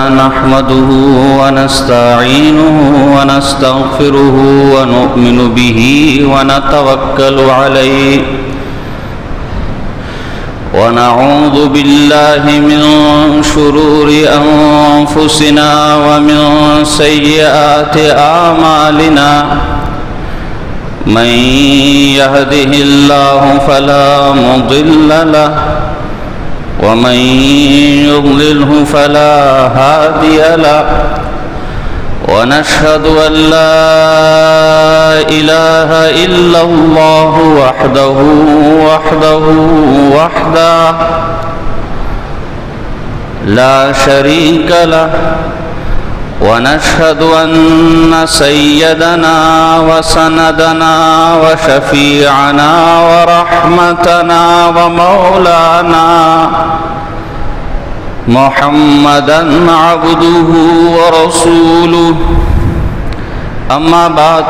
نحمده ونستعينه ونستغفره ونؤمن به ونتوكل عليه ونعوذ بالله من شرور أنفسنا ومن سيئات أعمالنا من يهده الله فلا مضل له ومن يضلله فلا هادي له ونشهد أن لا إله إلا الله وحده لا شريك له ونشهد أن سيدنا وسندنا وشفيعنا ورحمتنا ومولانا محمدًا عبده ورسوله أما بعد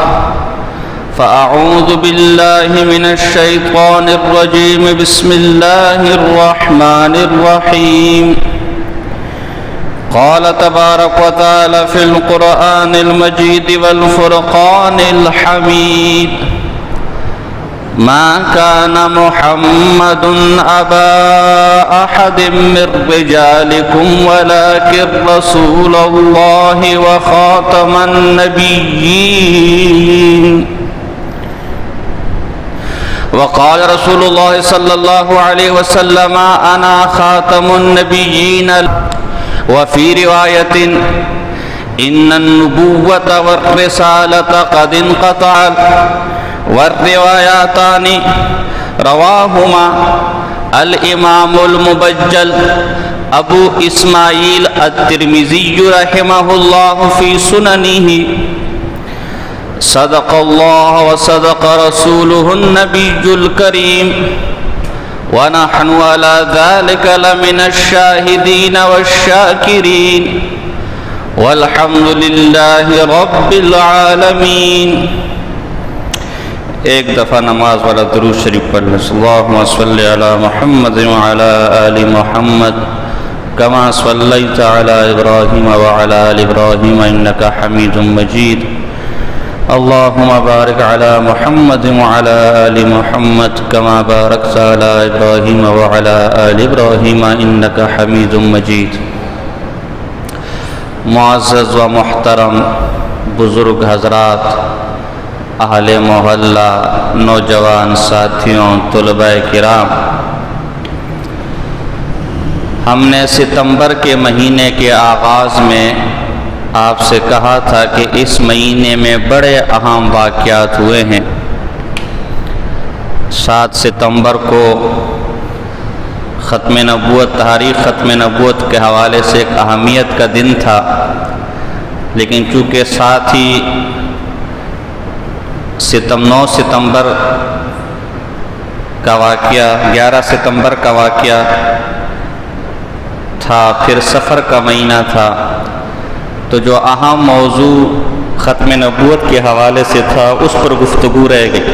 فأعوذ بالله من الشيطان الرجيم بسم الله الرحمن الرحيم قال تبارك وتعالى في القرآن المجيد والفرقان الحميد ما كان محمد أبا أحد من رجالكم ولكن رسول الله وخاتم النبيين وقال رسول الله صلى الله عليه وسلم أنا خاتم النبيين وفي رواية إن النبوة والرسالة قد انقطعت والرواياتان رواهما الإمام المبجل أبو إسماعيل الترمذي رحمه الله في سننه صدق الله وصدق رسوله النبي الكريم ونحن على ذلك لمن الشاهدين والشاكرين والحمد لله رب العالمين. ایک دفعہ نماز والا درود شریف پڑھ لیں. اللہم صلی علی محمد وعلی آل محمد کما صلیت علی ابراہیم وعلی آل ابراہیم انک حمید مجید. اللہم بارک علی محمد وعلی آل محمد کما بارکت علی ابراہیم وعلی آل ابراہیم انک حمید مجید. معزز و محترم بزرگ حضرات، اہل محلہ، نوجوان ساتھیوں، طلباء کرام، ہم نے ستمبر کے مہینے کے آغاز میں آپ سے کہا تھا کہ اس مہینے میں بڑے اہم واقعات ہوئے ہیں. 7 ستمبر کو ختم نبوت، تاریخ ختم نبوت کے حوالے سے ایک اہمیت کا دن تھا، لیکن چونکہ ساتھ ہی 9 ستمبر کا واقعہ، 11 ستمبر کا واقعہ تھا، پھر سفر کا مہینہ تھا، تو جو اہم موضوع ختم نبوت کے حوالے سے تھا اس پر گفتگو رہ گئی.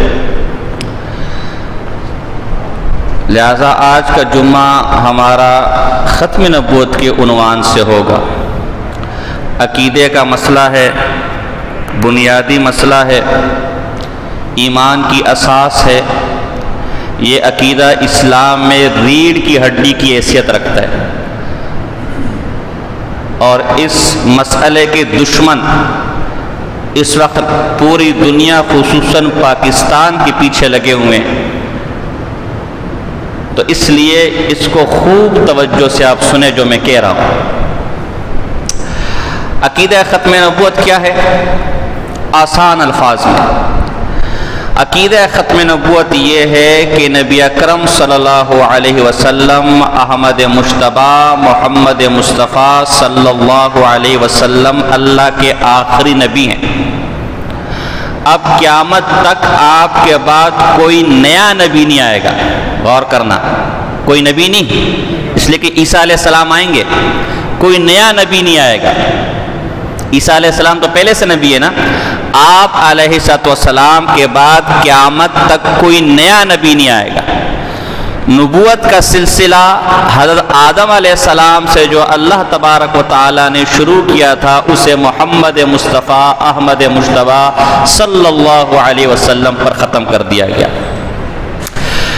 لہذا آج کا جمعہ ہمارا ختم نبوت کے عنوان سے ہوگا. عقیدے کا مسئلہ ہے، بنیادی مسئلہ ہے، ایمان کی اساس ہے. یہ عقیدہ اسلام میں ریڑھ کی ہڈی کی حیثیت رکھتا ہے، اور اس مسئلے کے دشمن اس وقت پوری دنیا خصوصاً پاکستان کے پیچھے لگے ہوئے ہیں. تو اس لیے اس کو خوب توجہ سے آپ سنیں جو میں کہہ رہا ہوں. عقیدہ ختم نبوت کیا ہے؟ آسان الفاظ میں عقیدہ ختم نبوت یہ ہے کہ نبی اکرم صلی اللہ علیہ وسلم احمد مجتبیٰ محمد مصطفیٰ صلی اللہ علیہ وسلم اللہ کے آخری نبی ہیں. اب قیامت تک آپ کے بعد کوئی نیا نبی نہیں آئے گا. غور کرنا، کوئی نبی نہیں، اس لیے کہ عیسیٰ علیہ السلام آئیں گے، کوئی نیا نبی نہیں آئے گا. عیسیٰ علیہ السلام تو پہلے سے نبی ہے نا. آپ علیہ السلام کے بعد قیامت تک کوئی نیا نبی نہیں آئے گا. نبوت کا سلسلہ حضرت آدم علیہ السلام سے جو اللہ تبارک و تعالیٰ نے شروع کیا تھا اسے محمد مصطفیٰ احمد مجتبیٰ صلی اللہ علیہ وسلم پر ختم کر دیا گیا۔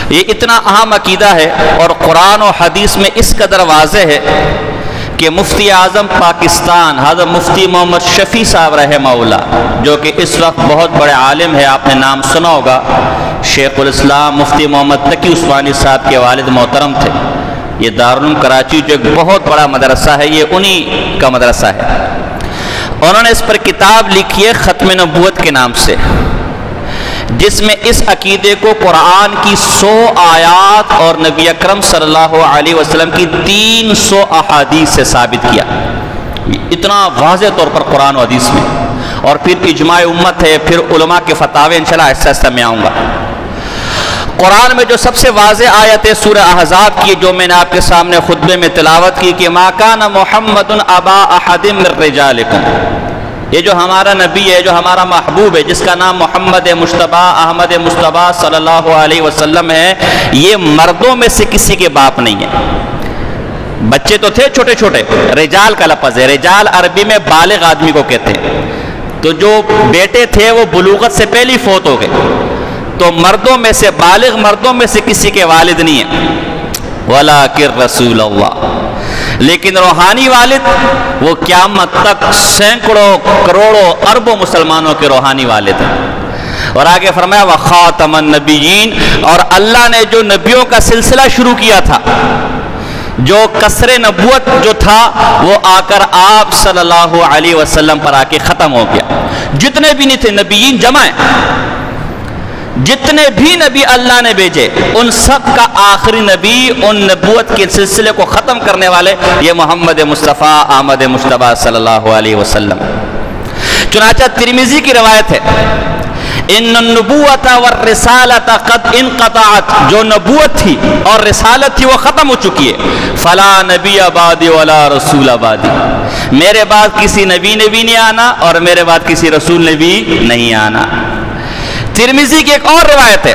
یہ اتنا اہم عقیدہ ہے اور قرآن و حدیث میں اس قدر واضح ہے کہ مفتی اعظم پاکستان حضرت مفتی محمد شفیع صاحب رحمہ اللہ، جو کہ اس وقت بہت بڑے عالم ہے، آپ نے نام سنا ہوگا، شیخ الاسلام مفتی محمد تقی عثمانی صاحب کے والد محترم تھے۔ یہ دارالعلوم کراچی جو ایک بہت بڑا مدرسہ ہے، یہ انہی کا مدرسہ ہے۔ انہوں نے اس پر کتاب لکھی ہے ختم نبوت کے نام سے، جس میں اس عقیدے کو قرآن کی 100 آیات اور نبی اکرم صلی اللہ علیہ وسلم کی 300 احادیث سے ثابت کیا۔ اتنا واضح طور پر قرآن و حدیث میں، اور پھر اجماع امت ہے، پھر علماء کے فتاوے، انشاءاللہ آہستہ آہستہ میں آؤں گا۔ قرآن میں جو سب سے واضح آیت ہے سورہ احزاب کی، جو میں نے آپ کے سامنے خطبے میں تلاوت کی کہ ما کان محمد ابا احد من رجالکم، یہ جو ہمارا نبی ہے، جو ہمارا محبوب ہے، جس کا نام محمد مجتبیٰ احمد مجتبیٰ صلی اللہ علیہ وسلم ہے، یہ مردوں میں سے کسی کے باپ نہیں ہے۔ بچے تو تھے چھوٹے چھوٹے، رجال کا لفظ ہے، رجال عربی میں بالغ آدمی کو کہتے ہیں، تو جو بیٹے تھے وہ بلوغت سے پہلے فوت ہو گئے، تو مردوں میں سے، بالغ مردوں میں سے کسی کے والد نہیں ہیں، وَلَٰكِن رسول اللہ، لیکن روحانی والد وہ قیامت تک سینکڑوں کروڑوں اربوں مسلمانوں کے روحانی والد ہیں۔ اور آگے فرمایا وَخَاتَمَ النَّبِيِّينَ، اور اللہ نے جو نبیوں کا سلسلہ شروع کیا تھا، جو قصر نبوت جو تھا، وہ آ کر آپ صلی اللہ علیہ وسلم پر آ کے ختم ہو گیا۔ جتنے بھی نہیں تھے نبیین جمع ہیں، جتنے بھی نبی اللہ نے بھیجے، ان سب کا آخری نبی، ان نبوت کے سلسلے کو ختم کرنے والے یہ محمد مصطفیٰ احمد مجتبیٰ صلی اللہ علیہ وسلم۔ چنانچہ ترمذی کی روایت ہے ان النبوۃ والرسالۃ قد انقطعت، جو نبوت تھی اور رسالت تھی وہ ختم ہو چکی ہے، فلا نبی بعدی ولا رسول بعدی، میرے بعد کسی نبی نے بھی نہیں آنا اور میرے بعد کسی رسول نے بھی نہیں آنا۔ ترمذی کی ایک اور روایت ہے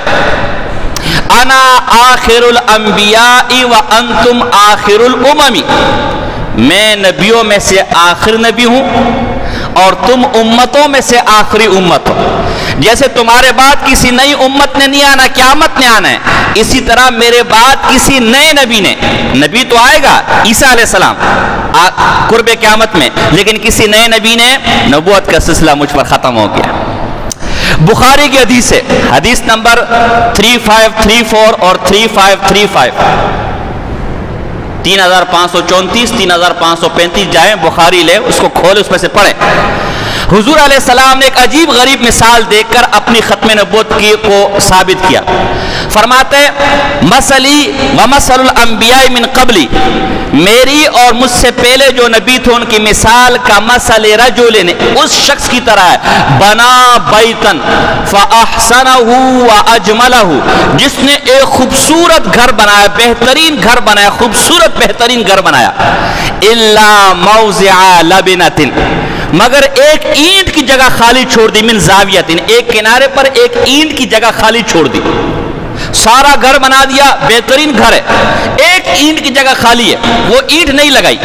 انا آخر الانبیاء وانتم آخر الامم، میں نبیوں میں سے آخر نبی ہوں اور تم امتوں میں سے آخری امت ہو۔ جیسے تمہارے بعد کسی نئی امت نے نہیں آنا، قیامت نے آنا ہے، اسی طرح میرے بعد کسی نئے نبی نے، نبی تو آئے گا عیسیٰ علیہ السلام قرب قیامت میں، لیکن کسی نئے نبی نے، نبوت کا سلسلہ مجھ پر ختم ہو گیا۔ بخاری کی حدیث ہے، حدیث نمبر 3534 اور 3535، 3534 3535 جائیں بخاری لے، اس کو کھولے، اس میں سے پڑھیں۔ حضور علیہ السلام نے ایک عجیب غریب مثال دیکھ کر اپنی ختم نبوت کو ثابت کیا۔ فرماتے مثلی ومثل الانبیاء من قبلی، میری اور مجھ سے پہلے جو نبی تھے ان کی مثال کا مثل رجل، اس شخص کی طرح ہے، بنا بیتن فاحسنہ واجملہ، جس نے ایک خوبصورت گھر بنایا، بہترین گھر بنایا، خوبصورت بہترین گھر بنایا، الا موضع لبنۃ، مگر ایک اینٹ کی جگہ خالی چھوڑ دی، من زاویۃ، ایک کنارے پر ایک اینٹ کی جگہ خالی چھوڑ دی، سارا گھر بنا دیا، بہترین گھر ہے، ایک اینٹ کی جگہ خالی ہے، وہ اینٹ نہیں لگائی۔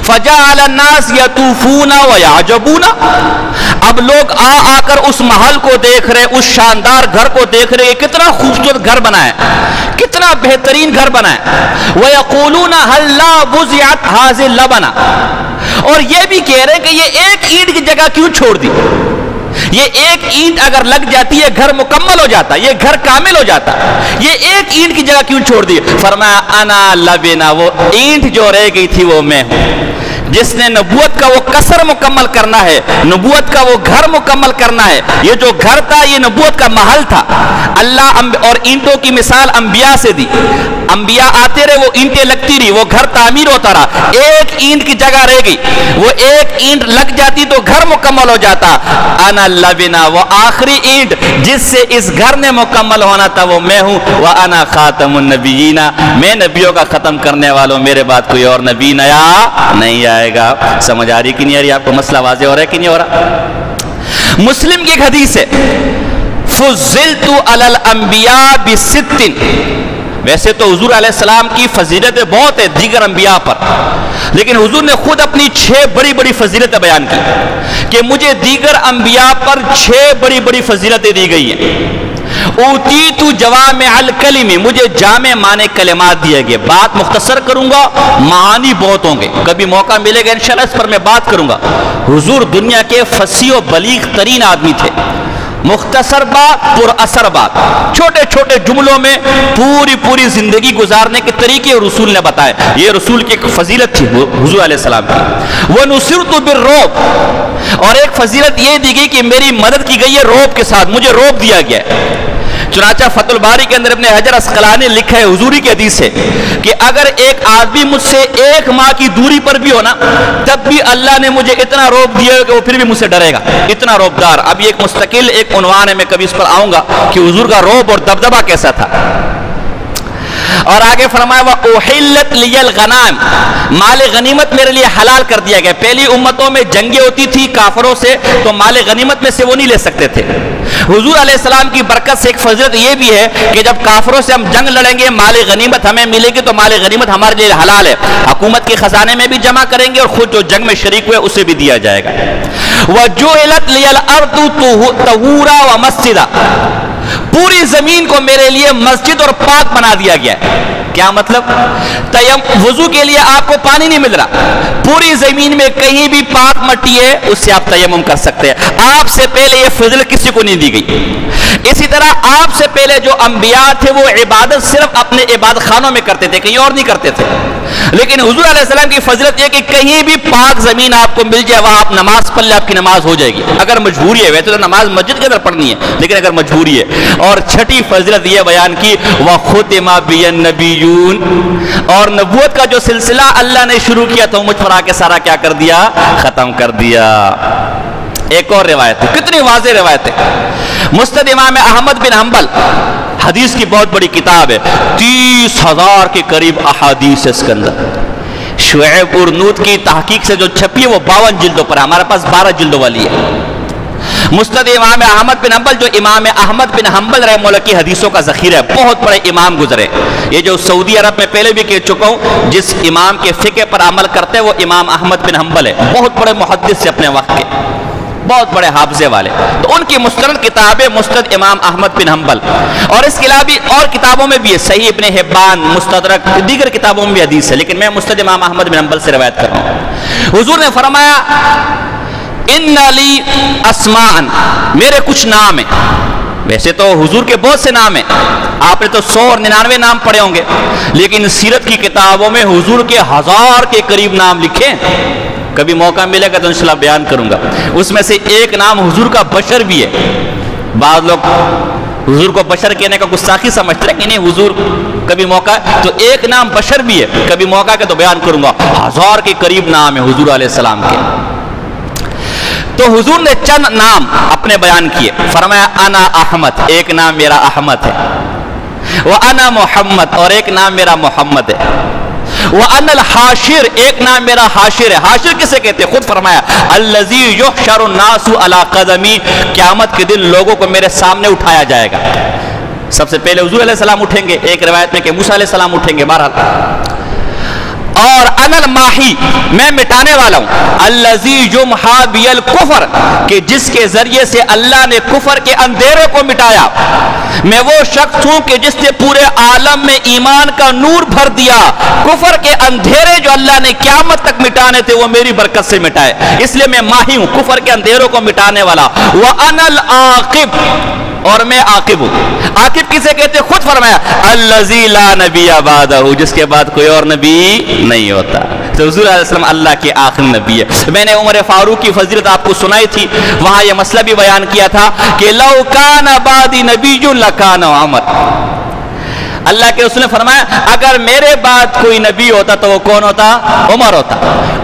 فجعل الناس یطوفون ویعجبون، اب لوگ آ کر اس محل کو دیکھ رہے، اس شاندار گھر کو دیکھ رہے، یہ کتنا خوبصورت گھر بنا ہے، کتنا بہترین گھر بنا ہے، ویقولون ہلا وضعت هذه اللبنہ، اور یہ بھی کہہ رہے کہ یہ ایک اینٹ کی جگہ کیوں چھوڑ دی، یہ ایک اینٹ اگر لگ جاتی ہے گھر مکمل ہو جاتا، یہ گھر کامل ہو جاتا، یہ ایک اینٹ کی جگہ کیوں چھوڑ دی؟ فرمایا انا لبنہ، وہ اینٹ جو رہ گئی تھی وہ میں ہوں، جس نے نبوت کا وہ قصر مکمل کرنا ہے، نبوت کا وہ گھر مکمل کرنا ہے۔ یہ جو گھر تھا یہ نبوت کا محل تھا۔ اللہ اور اینٹوں کی مثال انبیاء سے دی، انبیاء آتے رہے، وہ اینٹیں لگتی رہی، وہ گھر تعمیر ہوتا رہا، ایک اینٹ کی جگہ رہ گئی، وہ ایک اینٹ لگ جاتی تو گھر مکمل ہو جاتا۔ انا لبنہ، وہ آخری اینٹ جس سے اس گھر نے مکمل ہونا تھا وہ میں ہوں، وانا خاتم النبیین، میں نبیوں کا ختم کرنے والوں، میرے بعد کوئی اور نبی نیا نہیں آئے گا۔ سمجھ آ رہی کہ نہیں آ رہی آپ کو؟ مسئلہ واضح ہو رہا ہے کہ نہیں ہو رہا؟ مسلم کی ایک حدیث ہے فضلت علی الانبیاء بست، ویسے تو حضور علیہ السلام کی فضیلتیں بہت ہیں دیگر انبیاء پر، لیکن حضور نے خود اپنی 6 بڑی بڑی فضیلتیں بیان کی کہ مجھے دیگر انبیاء پر 6 بڑی بڑی فضیلتیں دی گئی ہیں۔ اوتیت جوامع الکلم، مجھے جامع معنی کلمات دیے گئے۔ بات مختصر کروں گا، معانی بہت ہوں گے، کبھی موقع ملے گا انشاءاللہ اس پر میں بات کروں گا۔ حضور دنیا کے فصیح و بلیغ ترین آدمی تھے، مختصر بات پر اثر بات، چھوٹے چھوٹے جملوں میں پوری زندگی گزارنے کے طریقے رسول نے بتائے۔ یہ رسول کی ایک فضیلت تھی حضور علیہ السلام کی۔ وَنُصِرْتُ بِالرُّعْبِ، اور ایک فضیلت یہ دی گئی کہ میری مدد کی گئی ہے رعب کے ساتھ، مجھے رعب دیا گیا ہے۔ چنانچہ فتح الباری کے اندر ابن حجر اسقلانی لکھا ہے، حضوری کی حدیث ہے کہ اگر ایک آدمی مجھ سے 1 ماہ کی دوری پر بھی ہونا تب بھی اللہ نے مجھے اتنا رعب دیا ہے کہ وہ پھر بھی مجھ سے ڈرے گا، اتنا رعب دار۔ اب یہ ایک مستقل ایک عنوان ہے، میں کبھی اس پر آؤں گا کہ حضور کا رعب اور دبدبہ کیسا تھا۔ اور آگے فرمایا وَأُحِلَّتْ لِيَ الْغَنَائِمُ، مال غنیمت میرے لیے حلال کر دیا گیا۔ پہلی امتوں میں جنگیں ہوتی تھی کافروں سے تو مال غنیمت میں سے وہ نہیں لے سکتے تھے۔ حضور علیہ السلام کی برکت سے ایک فضیلت یہ بھی ہے کہ جب کافروں سے ہم جنگ لڑیں گے مال غنیمت ہمیں ملے گی تو مال غنیمت ہمارے لیے حلال ہے، حکومت کے خزانے میں بھی جمع کریں گے اور خود جو جنگ میں شریک ہوئے اسے بھی دیا جائے گا۔ وَجُعِلَتْ لِيَ الْأَرْضُ طَهُورًا وَمَسْجِدًا، پوری زمین کو میرے لیے مسجد اور پاک بنا دیا گیا ہے۔ کیا مطلب؟ وضو کے لیے آپ کو پانی نہیں مل رہا، پوری زمین میں کہیں بھی پاک مٹی ہے اس سے آپ تیمم کر سکتے ہیں۔ آپ سے پہلے یہ فضیلت کسی کو نہیں دی گئی۔ اسی طرح آپ سے پہلے جو انبیاء تھے وہ عبادت صرف اپنے عبادت خانوں میں کرتے تھے، کہیں اور نہیں کرتے تھے، لیکن حضور علیہ السلام کی فضیلت یہ کہ کہیں بھی پاک زمین آپ کو مل جائے وہاں آپ نماز پڑھ لیں، آپ کی نماز ہو جائے گی اگر مجبوری ہے۔ ویسے تو نماز مسجد کے اندر پڑھنی ہے لیکن اگر مجبوری ہے۔ اور چھٹی فضیلت یہ بیان کی وَخُتِمَ بِيَ النَّبِيُّونَ، اور نبوت کا جو سلسلہ اللہ نے شروع کیا تو مجھ پر آ کے سارا کیا کر دیا؟ ختم کر دیا۔ ایک اور روایت ہے، کتنی واضح روایت ہے، مسند امام احمد بن حنبل، حدیث کی بہت بڑی کتاب ہے، 30,000 کے قریب احادیث ہے اس کے اندر۔ شعیب ارنوت کی تحقیق سے جو چھپی ہے وہ 52 جلدوں پر ہے، ہمارے پاس 12 جلدوں والی ہے۔ مسند امام احمد بن حنبل جو امام احمد بن حنبل رحمہ اللہ کی حدیثوں کا ذخیرہ ہے، بہت بڑے امام گزرے۔ یہ جو سعودی عرب میں پہلے بھی کہہ چکا ہوں جس امام کے فقہ پر عمل کرتے ہیں وہ امام احمد بن حنبل ہے، بہت بڑے محدث سے اپنے وقت کے، بہت بڑے حافظے والے۔ تو ان کی مستند کتاب ہے مسند امام احمد بن حنبل، اور اس کے علاوہ بھی اور کتابوں میں بھی ہے، صحیح ابن حبان، مستدرک، دیگر کتابوں میں بھی حدیث ہے، لیکن میں مسند امام احمد بن حنبل سے روایت کر رہا ہوں۔ حضور نے فرمایا ان لی اسماء، میرے کچھ نام ہیں۔ ویسے تو حضور کے بہت سے نام ہیں، آپ نے تو 100 اور 99 نام پڑھے ہوں گے، لیکن سیرت کی کتابوں میں حضور کے 1000 کے قریب نام لکھے، کبھی موقع ملے گا تو انشاءاللہ بیان کروں گا۔ اس میں سے ایک نام حضور کا بشر بھی ہے۔ بعض لوگ حضور کو بشر کہنے کا گستاخی سمجھتے ہیں کہ نہیں حضور کبھی موقع ہے تو ایک نام بشر بھی ہے، کبھی موقع ہے تو بیان کروں گا۔ 1000 کے قریب نام ہے حضور علیہ السلام کے۔ تو حضور نے چند نام اپنے بیان کیے، فرمایا انا احمد، ایک نام میرا احمد ہے، وانا محمد، اور ایک نام میرا محمد ہے، وانا الحاشر، ایک نام میرا حاشر ہے۔ حاشر کسے کہتے ہیں؟ خود فرمایا الذی یحشر الناس علی قدمی، قیامت کے دن لوگوں کو میرے سامنے اٹھایا جائے گا۔ سب سے پہلے حضور علیہ السلام اٹھیں گے، ایک روایت میں کہ موسیٰ علیہ السلام اٹھیں گے، بہرحال۔ اور انا الماحی، میں مٹانے والا ہوں، الذی یمحا بی الکفر، کہ جس کے ذریعے سے اللہ نے کفر کے اندھیرے کو مٹایا۔ میں وہ شخص ہوں کہ جس نے پورے عالم میں ایمان کا نور بھر دیا، کفر کے اندھیرے جو اللہ نے قیامت تک مٹانے تھے وہ میری برکت سے مٹائے، اس لیے میں ماہی ہوں، کفر کے اندھیروں کو مٹانے والا۔ وانا العاقب، اور میں عاقب ہوں۔ عاقب کسے کہتے؟ خود فرمایا الذی لا نبی بعدہ، جس کے بعد کوئی اور نبی نہیں ہوتا۔ تو حضور علیہ السلام اللہ کے آخری نبی ہے۔ میں نے عمر فاروق کی فضیلت آپ کو سنائی تھی، وہاں یہ مسئلہ بھی بیان کیا تھا کہ لو کان بعدی نبی لکان عمر، اللہ کے رسول نے فرمایا اگر میرے بعد کوئی نبی ہوتا تو وہ کون ہوتا؟ عمر ہوتا۔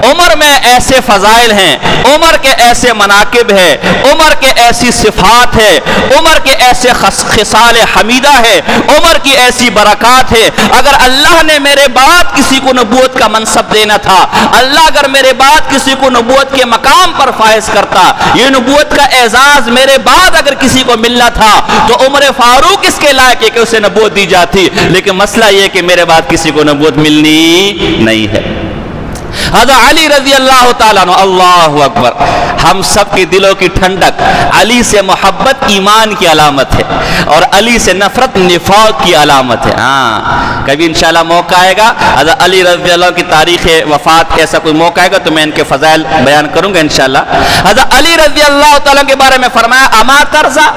عمر میں ایسے فضائل ہیں، عمر کے ایسے مناقب ہے، عمر کے ایسی صفات ہے، عمر کے ایسے خصال حمیدہ ہے، عمر کی ایسی برکات ہے۔ اگر اللہ نے میرے بعد کسی کو نبوت کا منصب دینا تھا، اللہ اگر میرے بعد کسی کو نبوت کے مقام پر فائز کرتا، یہ نبوت کا اعزاز میرے بعد اگر کسی کو ملنا تھا تو عمر فاروق اس کے لائق ہے کہ اسے نبوت دی جاتی۔ ہوگی، لیکن مسئلہ یہ کہ میرے بعد کسی کو نبوت ملنی نہیں ہے۔ حضرت علی رضی اللہ تعالیٰ عنہ، اللہ اکبر، ہم سب کے دلوں کی ٹھنڈک، علی سے محبت ایمان کی علامت ہے اور علی سے نفرت نفاق کی علامت ہے۔ ہاں کبھی انشاءاللہ موقع آئے گا حضرت علی رضی اللہ کی تاریخ وفات ایسا کوئی موقع آئے گا تو میں ان کے فضائل بیان کروں گا انشاءاللہ۔ حضرت علی رضی اللہ تعالیٰ کے بارے میں فرمایا اما ترضا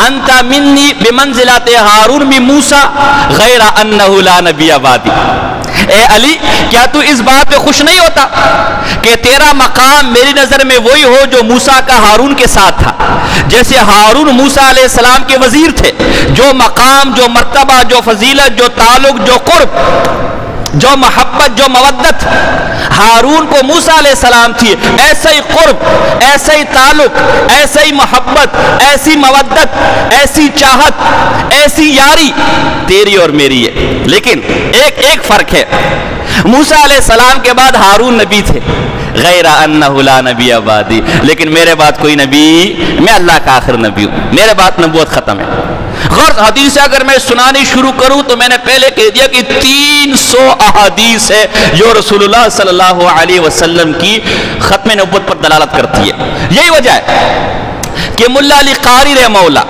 انت منی بمنزلت ہارون من موسیٰ غیر انہ لا نبی بعدی۔ اے علی کیا تو اس بات پہ خوش نہیں ہوتا کہ تیرا مقام میری نظر میں وہی ہو جو موسیٰ کا ہارون کے ساتھ تھا؟ جیسے ہارون موسیٰ علیہ السلام کے وزیر تھے، جو مقام، جو مرتبہ، جو فضیلت، جو تعلق، جو قرب، جو محبت، جو مودت ہارون کو موسیٰ علیہ السلام تھی، ایسا ہی قرب، ایسا ہی تعلق، ایسا ہی محبت، ایسی مودت، ایسی چاہت، ایسی یاری تیری اور میری ہے۔ لیکن ایک فرق ہے، موسیٰ علیہ السلام کے بعد ہارون نبی تھے، غیر انہ لا نبی بعدی، لیکن میرے بعد کوئی نبی، میں اللہ کا آخر نبی ہوں، میرے بعد نبوت ختم ہے۔ غرض حدیث اگر میں سنانی شروع کروں تو میں نے پہلے کہہ دیا کہ 300 احادیث ہے جو رسول اللہ صلی اللہ علیہ وسلم کی ختم نبوت پر دلالت کرتی ہے۔ یہی وجہ ہے کہ ملا علی قاری رحمہ اللہ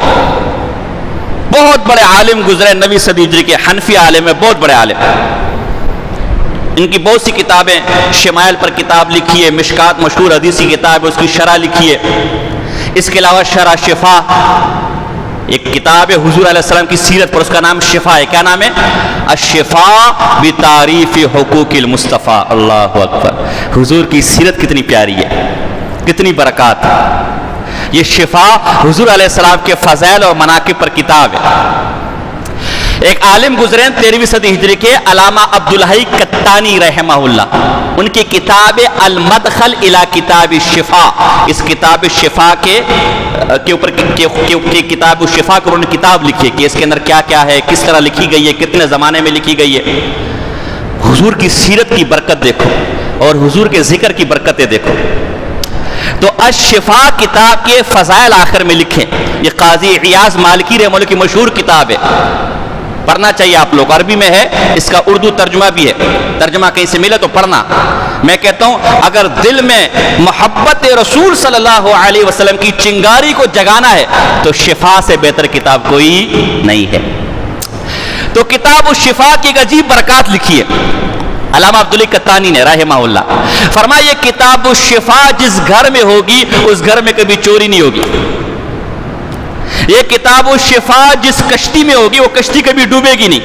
بہت بڑے عالم گزرے، نویں صدی ہجری کے حنفی عالم ہے، بہت بڑے عالم۔ ان کی بہت سی کتابیں، شمائل پر کتاب لکھی ہے، مشکات مشہور حدیثی کتاب ہے، اس کی شرح لکھی ہے۔ اس کے علاوہ شرح شفا ایک کتاب ہے حضور علیہ السلام کی سیرت پر، اس کا نام شفا ہے۔ کیا نام ہے؟ الشفا بتعریف حقوق المصطفیٰ۔ اللہ اکبر، حضور کی سیرت کتنی پیاری ہے، کتنی برکات ہے۔ یہ شفا حضور علیہ السلام کے فضائل اور مناقب پر کتاب ہے۔ ایک عالم گزرے 13ویں صدی ہجری کے علامہ عبدالحی کتانی رحمہ اللہ، ان کی کتاب المدخل الی کتاب الشفا، اس کتاب الشفا کے اوپر کتاب الشفا کے انہوں نے کتاب لکھی ہے کہ اس کے اندر کیا کیا ہے، کس طرح لکھی گئی ہے، کتنے زمانے میں لکھی گئی ہے۔ حضور کی سیرت کی برکت دیکھو اور حضور کے ذکر کی برکتیں دیکھو۔ تو الشفا کتاب کے فضائل آخر میں لکھیں، یہ قاضی عیاض مالکی رحمہ اللہ کی مشہور کتاب ہے، پڑھنا چاہیے آپ لوگ، عربی میں ہے، اس کا اردو ترجمہ بھی ہے، ترجمہ کہیں سے ملے تو پڑھنا۔ میں کہتا ہوں اگر دل میں محبت رسول صلی اللہ علیہ وسلم کی چنگاری کو جگانا ہے تو شفا سے بہتر کتاب کوئی نہیں ہے۔ تو کتاب الشفا کی ایک عجیب برکات لکھی ہے علامہ عبدالحی کتانی نے رحمہ اللہ، فرمایا یہ کتاب الشفا جس گھر میں ہوگی اس گھر میں کبھی چوری نہیں ہوگی۔ یہ کتاب الشفا جس کشتی میں ہوگی وہ کشتی کبھی ڈوبے گی نہیں۔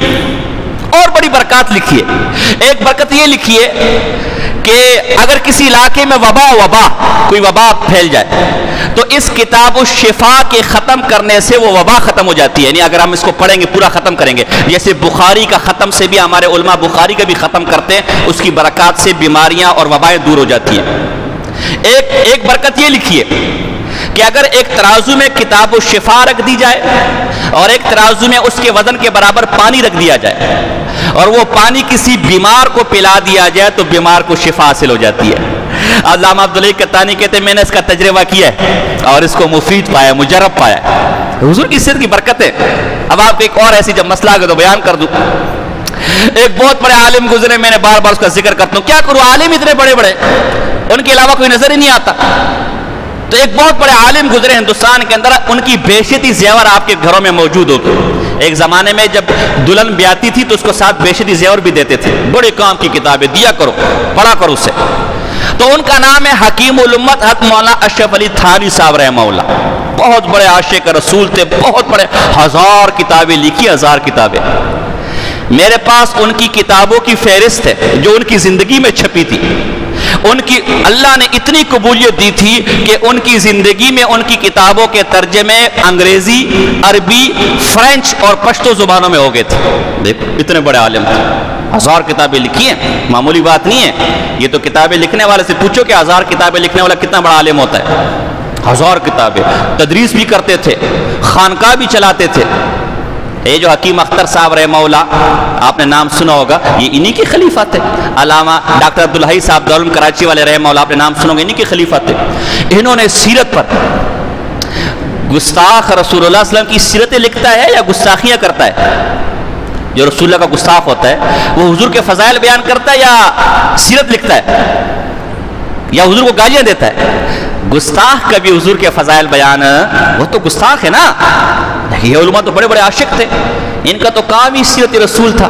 اور بڑی برکات لکھی ہے، ایک برکت یہ لکھی ہے کہ اگر کسی علاقے میں کوئی وبا پھیل جائے تو اس کتاب الشفا کے ختم کرنے سے وہ وبا ختم ہو جاتی ہے، یعنی اگر ہم اس کو پڑھیں گے پورا ختم کریں گے، جیسے بخاری کا ختم سے بھی ہمارے علماء بخاری کا بھی ختم کرتے ہیں، اس کی برکات سے بیماریاں اور وبائیں دور ہو جاتی ہیں۔ ایک برکت یہ لکھی ہے کہ اگر ایک ترازو میں کتاب الشفا رکھ دی جائے اور ایک ترازو میں اس کے وزن کے برابر پانی رکھ دیا جائے اور وہ پانی کسی بیمار کو پلا دیا جائے تو بیمار کو شفا حاصل ہو جاتی ہے۔ علامہ عبدالحی کتانی کہتے ہیں میں نے اس کا تجربہ کیا ہے اور اس کو مفید پایا، مجرب پایا۔ حضور کی سیرت کی برکت ہے۔ اب آپ کو ایک اور ایسی جب مسئلہ آگے تو بیان کر دوں۔ ایک بہت بڑے عالم گزرے، میں نے بار بار اس کا ذکر کرتا ہوں، کیا کروں، عالم اتنے بڑے بڑے، ان کے علاوہ کوئی نظر ہی نہیں آتا۔ تو ایک بہت بڑے عالم گزرے ہندوستان کے اندر، ان کی بیشتی زیور آپ کے گھروں میں موجود ہوگی۔ ایک زمانے میں جب دلہن بیاتی تھی تو اس کو ساتھ بیشتی زیور بھی دیتے تھے، بڑے کام کی کتابیں دیا کرو، پڑھا کرو اسے۔ تو ان کا نام ہے حکیم الامت حضرت مولانا اشرف علی تھانوی صاحب رحمہ اللہ، بہت بڑے عاشق رسول تھے، بہت بڑے، 1000 کتابیں لکھی، 1000 کتابیں۔ میرے پاس ان کی کتابوں کی فہرست ہے جو ان کی زندگی میں چھپی تھی۔ ان کی اللہ نے اتنی قبولیت دی تھی کہ ان کی زندگی میں ان کی کتابوں کے ترجمے انگریزی، عربی، فرینچ اور پشتو زبانوں میں ہو گئے تھے۔ دیکھو اتنے بڑے عالم تھے، 1000 کتابیں لکھی ہیں، معمولی بات نہیں ہے یہ تو۔ کتابیں لکھنے والے سے پوچھو کہ 1000 کتابیں لکھنے والا کتنا بڑا عالم ہوتا ہے۔ 1000 کتابیں، تدریس بھی کرتے تھے، خانقاہ بھی چلاتے تھے۔ یہ جو حکیم اختر صاحب رحمہ اللہ، آپ نے نام سنا ہوگا، یہ انہی کے خلیفہ تھے۔ علامہ ڈاکٹر عبدالحی صاحب دارالعلوم کراچی والے رحمہ اللہ، آپ نے نام سنا ہوگا، انہی کے خلیفہ تھے۔ انہوں نے سیرت پر، گستاخ رسول اللہ صلی اللہ علیہ وسلم کی سیرتیں لکھتا ہے یا گستاخیاں کرتا ہے؟ جو رسول اللہ کا گستاخ ہوتا ہے وہ حضور کے فضائل بیان کرتا ہے یا سیرت لکھتا ہے یا حضور کو گالیاں دیتا ہے؟ گستاخ کبھی حضور کے فضائل بیان، وہ تو گستاخ ہے نا. یہ علماء تو بڑے بڑے عاشق تھے، ان کا تو کام ہی سیرت رسول تھا.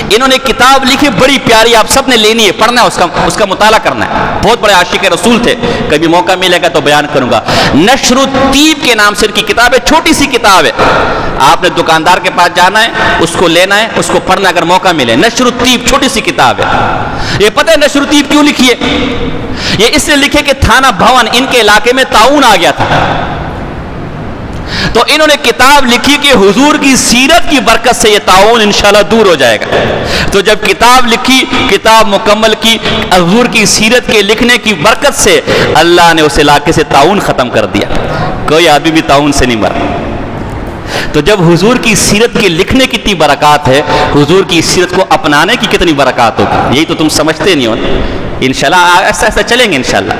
انہوں نے کتاب لکھی بڑی پیاری، آپ سب نے لینی ہے، پڑھنا ہے، اس کا مطالعہ کرنا ہے. بہت بڑے عاشق رسول تھے، کبھی موقع ملے گا تو بیان کروں گا. نشر الطیب کے نام سے ان کی کتاب ہے، چھوٹی سی کتاب ہے. آپ نے دکاندار کے پاس جانا ہے، اس کو لینا ہے، اس کو پڑھنا اگر موقع ملے. نشر الطیب چھوٹی سی کتاب ہے. یہ پتہ ہے نشر الطیب کیوں لکھی ہے؟ یہ اس لیے لکھے کہ تھانہ بھون ان کے علاقے میں طاعون آ گیا تھا، تو انہوں نے کتاب لکھی کہ حضور کی سیرت کی برکت سے یہ طاعون انشاءاللہ دور ہو جائے گا. تو جب کتاب لکھی، کتاب مکمل کی، حضور کی سیرت کے لکھنے کی برکت سے اللہ نے اس علاقے سے طاعون ختم کر دیا. کوئی آدمی بھی طاعون سے نہیں مرا. تو جب حضور کی سیرت کے لکھنے کی کتنی برکات ہے، حضور کی سیرت کو اپنانے کی کتنی برکات ہوگی، یہی تو تم سمجھتے نہیں ہو. انشاءاللہ ایسا ایسا چلیں گے انشاءاللہ.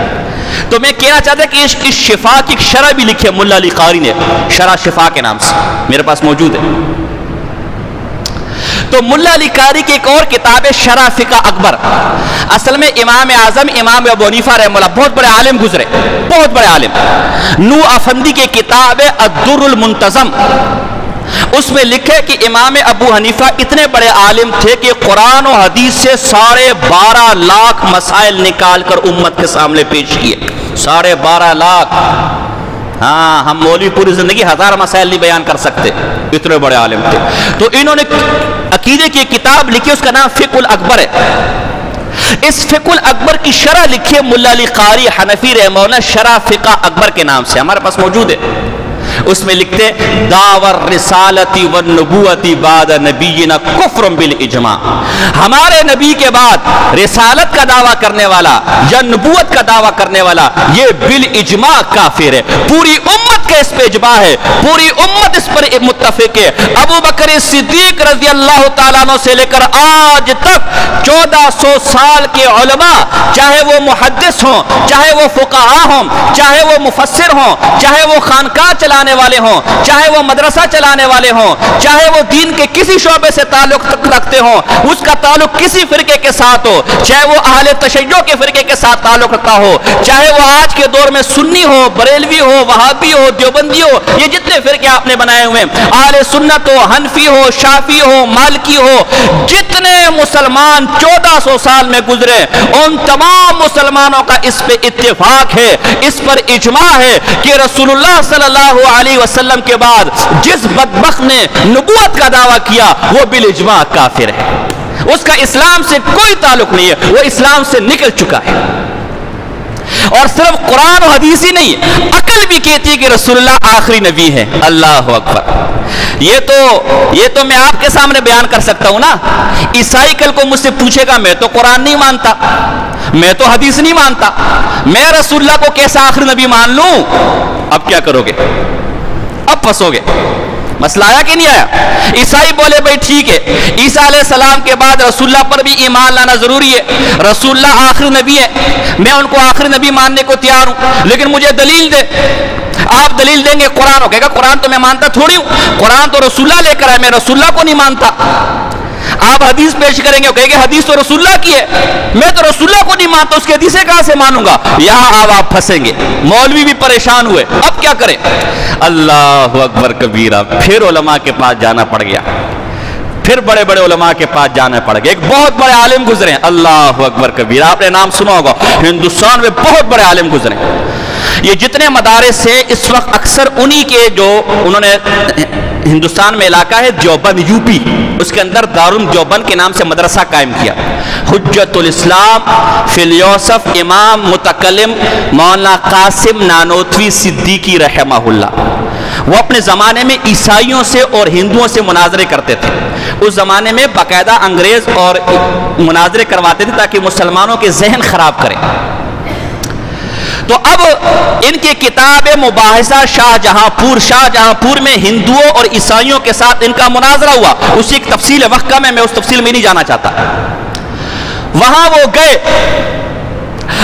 تو میں کہنا چاہتا کہ اس شفا کی شرح بھی لکھی ہے ملا علی قاری نے، شرح شفا کے نام سے میرے پاس موجود ہے. تو ملا علی قاری کی ایک اور کتاب ہے شرح فقہ اکبر. اصل میں امام اعظم امام ابو حنیفہ رحمہ اللہ بہت بڑے عالم گزرے، بہت بڑے عالم. نو افندی کی کتاب ہے الدر المنتظم، اس میں لکھے کہ امام ابو حنیفہ اتنے بڑے عالم تھے کہ قرآن و حدیث سے 12.5 لاکھ مسائل نکال کر امت کے سامنے پیش کیے. 12.5 لاکھ. ہاں، ہم مولوی پوری زندگی 1000 مسائل نہیں بیان کر سکتے، اتنے بڑے عالم تھے. تو انہوں نے عقیدے کی کتاب لکھی، اس کا نام فقہ الاکبر ہے. اس فقہ الاکبر کی شرح لکھی ہے ملا علی قاری حنفی رحمہ اللہ، شرح فقہ اکبر کے نام سے ہمارے پاس موجود ہے. اس میں لکھتے دعوی رسالتی والنبوتی بعد نبینا کفر بالاجماع. ہمارے نبی کے بعد رسالت کا دعویٰ کرنے والا یا نبوت کا دعویٰ کرنے والا یہ بالاجماع کافر ہے. پوری امت کا اس پہ اجماع ہے، پوری امت اس پر متفق ہے. ابو بکر صدیق رضی اللہ تعالیٰ عنہ سے لے کر آج تک 1400 سال کے علماء، چاہے وہ محدث ہوں، چاہے وہ فقہاء ہوں، چاہے وہ مفسر ہوں، چاہے وہ خانقاہ چلانے والے ہوں، چاہے وہ مدرسہ چلانے والے ہوں، چاہے وہ دین کے کسی شعبے سے تعلق رکھتے ہوں، اس کا تعلق کسی فرقے کے ساتھ ہو، چاہے وہ اہل تشیع کے فرقے کے ساتھ تعلق رکھتا ہو، چاہے وہ آج کے دور میں سنی ہو، بریلوی ہو، وہابی ہو، دیوبندی ہو، یہ جتنے فرقے آپ نے بنائے ہوئے ہیں، اہل سنت ہو، حنفی ہو، شافعی ہو، مالکی ہو، جتنے مسلمان 1400 سال میں گزرے، ان تمام مسلمانوں کا اس پہ اتفاق ہے، اس پر اجماع ہے کہ رسول اللہ صلی اللہ علیہ وسلم کے بعد جس بدبخت نے نبوت کا دعویٰ کیا وہ بالاجماع کافر ہے. اس کا اسلام سے کوئی تعلق نہیں ہے، وہ اسلام سے نکل چکا ہے. اور صرف قرآن و حدیث ہی نہیں، عقل بھی کہتی ہے کہ رسول اللہ آخری نبی ہے. اللہ اکبر. یہ تو میں آپ کے سامنے بیان کر سکتا ہوں نا. عیسائی کل کو مجھ سے پوچھے گا، میں تو قرآن نہیں مانتا، میں تو حدیث نہیں مانتا، میں رسول اللہ کو کیسا آخری نبی مان لوں؟ اب کیا کرو گے؟ اب پھنسو گے. مسئلہ آیا کہ نہیں آیا؟ عیسائی بولے بھائی ٹھیک ہے، عیسیٰ علیہ السلام کے بعد رسول اللہ پر بھی ایمان لانا ضروری ہے، رسول اللہ آخری نبی ہے، میں ان کو آخری نبی ماننے کو تیار ہوں، لیکن مجھے دلیل دے. آپ دلیل دیں گے قرآن ہو، کہے گا قرآن تو میں مانتا تھوڑی ہوں، قرآن تو رسول اللہ لے کر آئے، میں رسول اللہ کو نہیں مانتا. آپ حدیث پیش کریں گے، کہے گا حدیث تو رسول اللہ کی ہے، میں تو رسول اللہ کو نہیں مانتا، اس کی حدیثیں کہاں سے مانوں گا؟ یہاں آپ پھنسیں گے. مولوی بھی پریشان ہوئے، اب کیا کریں؟ اللہ اکبر کبیرہ. پھر علماء کے پاس جانا پڑ گیا، پھر بڑے بڑے علماء کے پاس جانا پڑ گیا. ایک بہت بڑے عالم گزرے ہیں، اللہ اکبر کبیرہ، آپ نے نام سنا ہوگا، ہندوستان میں بہت بڑے عالم گزرے. یہ جتنے مدارس ہیں اس وقت اکثر انہی کے جو انہوں نے ہندوستان میں علاقہ ہے دیوبند یو پی، اس کے اندر دارالعلوم دیوبند کے نام سے مدرسہ قائم کیا. حجت الاسلام فی الیوسف امام متکلم مولانا قاسم نانوتوی صدیقی رحمہ اللہ. وہ اپنے زمانے میں عیسائیوں سے اور ہندوؤں سے مناظرے کرتے تھے. اس زمانے میں باقاعدہ انگریز اور مناظرے کرواتے تھے تاکہ مسلمانوں کے ذہن خراب کریں. تو اب ان کی کتاب مباحثہ شاہ جہاں پور میں ہندوؤں اور عیسائیوں کے ساتھ ان کا مناظرہ ہوا. اسی ایک تفصیل وقت کا میں اس تفصیل میں نہیں جانا چاہتا. وہاں وہ گئے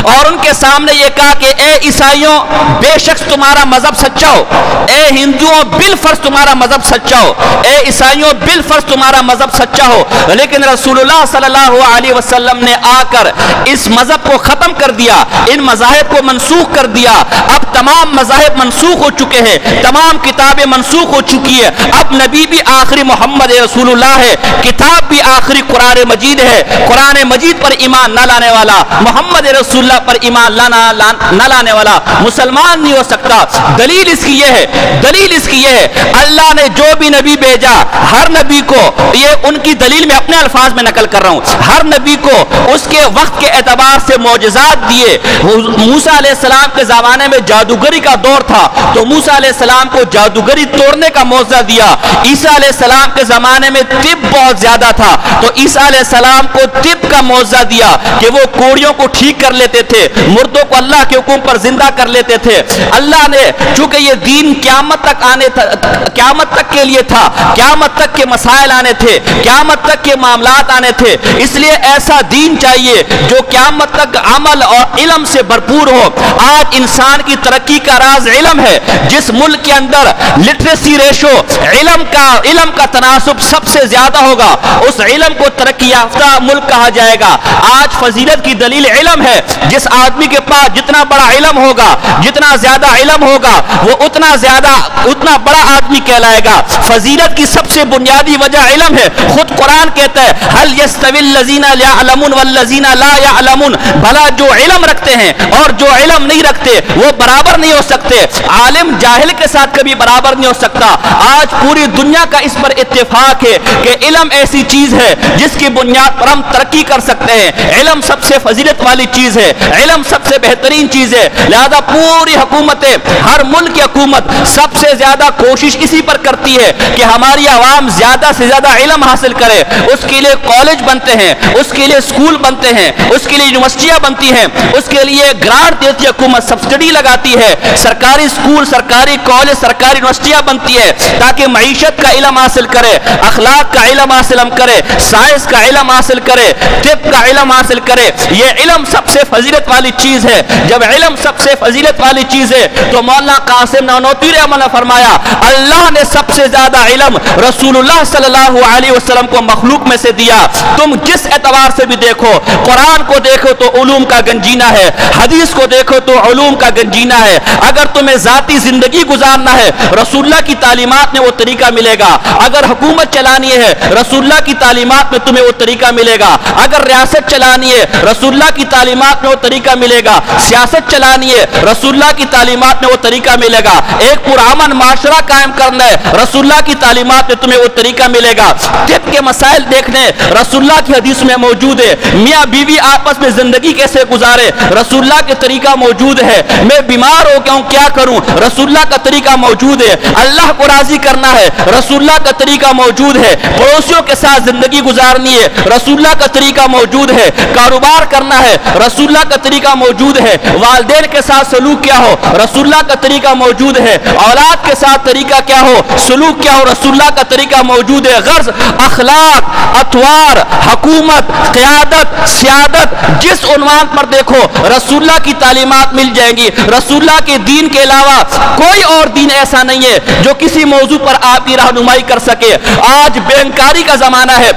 اور ان کے سامنے یہ کہا کہ اے عیسائیوں بے شک تمہارا مذہب سچا ہو، اے ہندوؤں بالفرض تمہارا مذہب سچا ہو، اے عیسائیوں بالفرض تمہارا مذہب سچا ہو، لیکن رسول اللہ صلی اللہ علیہ وسلم نے آ کر اس مذہب کو ختم کر دیا، ان مذاہب کو منسوخ کر دیا۔ اب تمام مذاہب منسوخ ہو چکے ہیں، تمام کتابیں منسوخ ہو چکی ہے، اب نبی بھی آخری محمد رسول اللہ ہے، کتاب بھی آخری قرآن مجید ہے، قرآن مجید پر ایمان نہ لانے والا، محمد رسول اللہ پر ایمان نہ لانے والا مسلمان نہیں ہو سکتا۔ دلیل اس کی یہ ہے، دلیل اس کی یہ ہے، اللہ نے جو بھی نبی بھیجا ہر نبی کو، یہ ان کی دلیل میں اپنے الفاظ میں نقل کر رہا ہوں، ہر نبی کو اس کے وقت کے اعتبار سے معجزات دیے۔ موسیٰ علیہ السلام کے زمانے میں جادوگری کا دور تھا تو موسیٰ علیہ السلام کو جادوگری توڑنے کا معجزہ دیا۔ عیسیٰ علیہ السلام کے زمانے میں طب بہت زیادہ تھا تو عیسیٰ علیہ السلام کو طب کا معجزہ دیا کہ وہ کوڑیوں کو ٹھیک کر لیتے تھے، مردوں کو اللہ کے حکم پر زندہ کر لیتے تھے۔ اللہ نے چونکہ یہ دین قیامت تک کے لیے تھا، قیامت تک کے مسائل آنے تھے، قیامت تک کے معاملات آنے تھے، اس لیے ایسا دین چاہیے جو قیامت تک عمل اور علم سے بھرپور ہو۔ آج انسان کی ترقی کا راز علم ہے، جس ملک کے اندر لٹریسی ریشو علم کا تناسب سب سے زیادہ ہوگا اس علم کو ترقی یافتہ ملک کہا جائے گا۔ آج فضیلت کی دلیل علم ہے، جس آدمی کے پاس جتنا بڑا علم ہوگا، جتنا زیادہ علم ہوگا وہ اتنا بڑا آدمی کہلائے گا۔ فضیلت کی سب سے بنیادی وجہ علم ہے، خود قرآن کہتا ہے هل يستوي الذين يعلمون والذين لا يعلمون، بھلا جو علم رکھتے ہیں اور جو علم نہیں رکھتے وہ برابر نہیں ہو سکتے، عالم جاہل کے ساتھ کبھی برابر نہیں ہو سکتا۔ آج پوری دنیا کا اس پر اتفاق ہے کہ علم ایسی چیز ہے جس کی بنیاد پر ہم ترقی کر سکتے ہیں، علم سب سے فضیلت والی چیز ہے، علم سب سے بہترین چیز ہے، لہذا پوری حکومتیں، ہر ملک کی حکومت سب سے زیادہ کوشش اسی پر کرتی ہے کہ ہماری عوام زیادہ سے زیادہ علم حاصل کرے۔ اس کے لیے کالج بنتے ہیں، اس کے لیے اسکول بنتے ہیں، اس کے لیے یونیورسٹیاں بنتی ہیں، اس کے لیے گرانٹ دیتی ہے حکومت، سبسڈی لگاتی ہے، سرکاری اسکول، سرکاری کالج، سرکاری یونیورسٹیاں بنتی ہے تاکہ معیشت کا علم حاصل کرے، اخلاق کا علم حاصل کرے، سائنس کا علم حاصل کرے، طب کا علم حاصل کرے۔ یہ علم سب سے فضیلت والی چیز ہے۔ جب علم سب سے فضیلت والی چیز ہے تو مولانا قاسم نانوتوی رحمہ اللہ نے فرمایا اللہ نے سب سے زیادہ علم رسول اللہ صلی اللہ علیہ وسلم کو مخلوق میں سے دیا۔ تم جس اعتبار سے بھی دیکھو، قرآن کو دیکھو تو علوم کا گنجینہ ہے، حدیث کو دیکھو تو علوم کا گنجینہ ہے۔ اگر تمہیں ذاتی زندگی گزارنا ہے رسول اللہ کی تعلیمات میں وہ طریقہ ملے گا، اگر حکومت چلانی ہے رسول اللہ کی تعلیمات میں تمہیں وہ طریقہ ملے گا، اگر ریاست چلانی ہے رسول اللہ کی تعلیمات میں وہ طریقہ ملے گا، سیاست چلانی ہے رسول اللہ کی تعلیمات میں وہ طریقہ ملے گا، ایک پرامن معاشرہ قائم کرنا ہے رسول اللہ کی تعلیمات میں تمہیں وہ طریقہ ملے گا، طب کے مسائل دیکھنے رسول اللہ کی حدیث میں موجود ہے، میاں بیوی آپس میں زندگی کیسے گزارے رسول اللہ کے طریقہ موجود ہے، میں بیمار ہو گیا ہوں کیا کروں رسول اللہ کا طریقہ موجود ہے، اللہ کو راضی کرنا ہے رسول اللہ کا طریقہ موجود ہے، پڑوسیوں کے ساتھ زندگی گزارنی ہے رسول اللہ کا طریقہ موجود ہے، کاروبار کرنا ہے رسول اللہ کا طریقہ موجود ہے، والدین کے ساتھ سلوک کیا ہو رسول اللہ کا طریقہ موجود ہے، اولاد کے ساتھ طریقہ کیا ہو سلوک کیا ہو رسول اللہ کا طریقہ موجود ہے۔ غرض اخلاق، اطوار، حکومت، قیادت، سیادت، جس عنوان پر دیکھو رسول اللہ کی تعلیمات مل جائیں گی۔ رسول اللہ کے دین کے علاوہ کوئی اور دین ایسا نہیں ہے جو کسی موضوع پر آپ کی رہنمائی کر سکے۔ آج بینکاری کا زمانہ ہے،